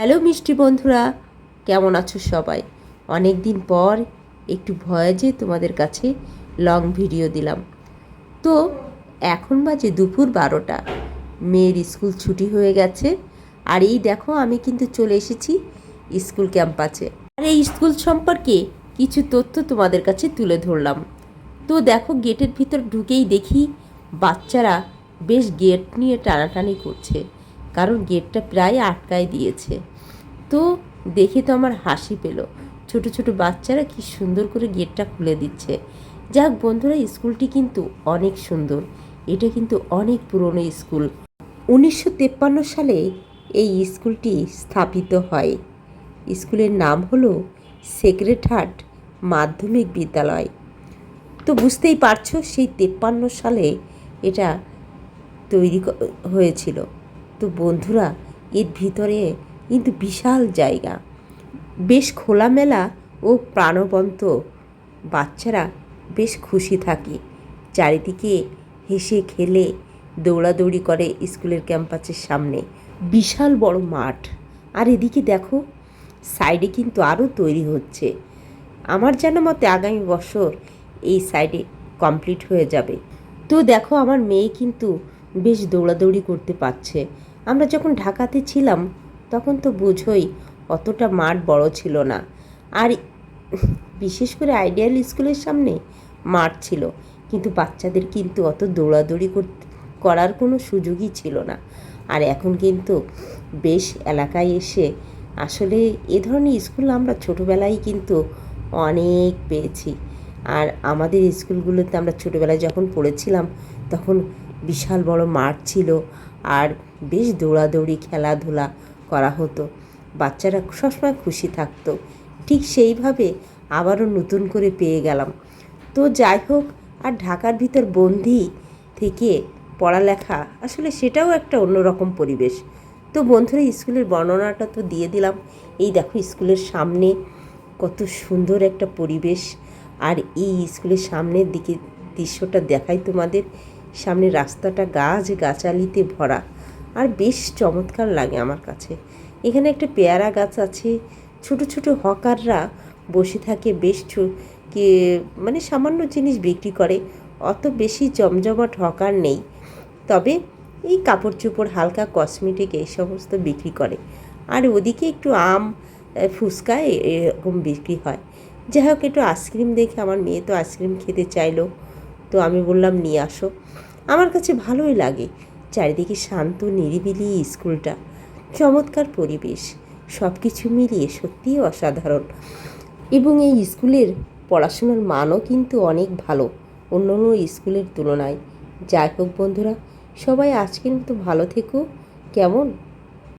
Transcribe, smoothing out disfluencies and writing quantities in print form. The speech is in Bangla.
হ্যালো মিষ্টি বন্ধুরা, কেমন আছো সবাই? অনেক দিন পর একটু ভয়েসে তোমাদের কাছে লং ভিডিও দিলাম। তো এখন বাজে দুপুর 12টা, মেয়ের স্কুল ছুটি হয়ে গেছে। আর এই দেখো আমি কিন্তু চলে এসেছি স্কুল ক্যাম্পাসে। আর এই স্কুল সম্পর্কে কিছু তথ্য তোমাদের কাছে তুলে ধরলাম। তো দেখো গেটের ভিতর ঢুকেই দেখি বাচ্চারা বেশ গেট নিয়ে টানাটানি করছে, কারণ গেটটা প্রায় আটকায় দিয়েছে। তো দেখে তো আমার হাসি পেল, ছোট ছোট বাচ্চারা কি সুন্দর করে গেটটা খুলে দিচ্ছে। যাক বন্ধুরা, স্কুলটি কিন্তু অনেক সুন্দর। এটা কিন্তু অনেক পুরনো স্কুল। 1953 সালে এই স্কুলটি স্থাপিত হয়। স্কুলের নাম হলো সেক্রেড হার্ট মাধ্যমিক বিদ্যালয়। তো বুঝতেই পারছো সেই 53 সালে এটা তৈরি হয়েছিল। তো বন্ধুরা, এর ভিতরে কিন্তু বিশাল জায়গা, বেশ খোলামেলা ও প্রাণবন্ত। বাচ্চারা বেশ খুশি থাকে, চারিদিকে হেসে খেলে দৌড়াদৌড়ি করে স্কুলের ক্যাম্পাসের সামনে। বিশাল বড় মাঠ। আর এদিকে দেখো সাইডে কিন্তু আরও তৈরি হচ্ছে। আমার জানা মতে আগামী বছর এই সাইডে কমপ্লিট হয়ে যাবে। তো দেখো আমার মেয়ে কিন্তু বেশ দৌড়াদৌড়ি করতে পারছে। আমরা যখন ঢাকাতে ছিলাম তখন তো বুঝোই অতটা মাঠ বড় ছিল না। আর বিশেষ করে আইডিয়াল স্কুলের সামনে মাঠ ছিল, কিন্তু বাচ্চাদের কিন্তু অত দৌড়াদৌড়ি করার কোনো সুযোগই ছিল না। আর এখন কিন্তু বেশ এলাকায় এসে আসলে এ ধরনের স্কুল আমরা ছোটোবেলায় কিন্তু অনেক পেয়েছি। আর আমাদের স্কুলগুলোতে আমরা ছোটোবেলায় যখন পড়েছিলাম তখন বিশাল বড় মাঠ ছিল, আর বেশ দৌড়াদৌড়ি খেলাধুলা করা হতো। বাচ্চারা সবসময় খুশি থাকতো। ঠিক সেইভাবে আবারও নতুন করে পেয়ে গেলাম। তো যাই হোক, আর ঢাকার ভিতর বন্দি থেকে পড়ালেখা আসলে সেটাও একটা অন্যরকম পরিবেশ। তো বন্ধুরা, স্কুলের বর্ণনাটা তো দিয়ে দিলাম। এই দেখো স্কুলের সামনে কত সুন্দর একটা পরিবেশ। আর এই স্কুলের সামনের দিকে দৃশ্যটা দেখাই তোমাদের। সামনে রাস্তাটা গাছগাছালিতে ভরা, আর বেশ চমৎকার লাগে আমার কাছে। এখানে একটা পেয়ারা গাছ আছে। ছোট ছোট হকাররা বসে থাকে, বেশ মানে সামান্য জিনিস বিক্রি করে। অত বেশি জমজমাট হকার নেই, তবে এই কাপড় চোপড়, হালকা কসমেটিক এই সমস্ত বিক্রি করে। আর ওদিকে একটু আম, ফুচকা এরকম বিক্রি হয়। যাই হোক, একটু আইসক্রিম দেখে আমার মেয়ে তো আইসক্রিম খেতে চাইলো। তো আমি বললাম নিয়ে আসো। আমার কাছে ভালোই লাগে। চারিদিকে শান্ত নিরিবিলি স্কুলটা, চমৎকার পরিবেশ, সব কিছু মিলিয়ে সত্যিই অসাধারণ। এবং এই স্কুলের পড়াশোনার মানও কিন্তু অনেক ভালো অন্য অন্য স্কুলের তুলনায়। যাই হোক বন্ধুরা, সবাই আজকের মতো ভালো থেকো। কেমন?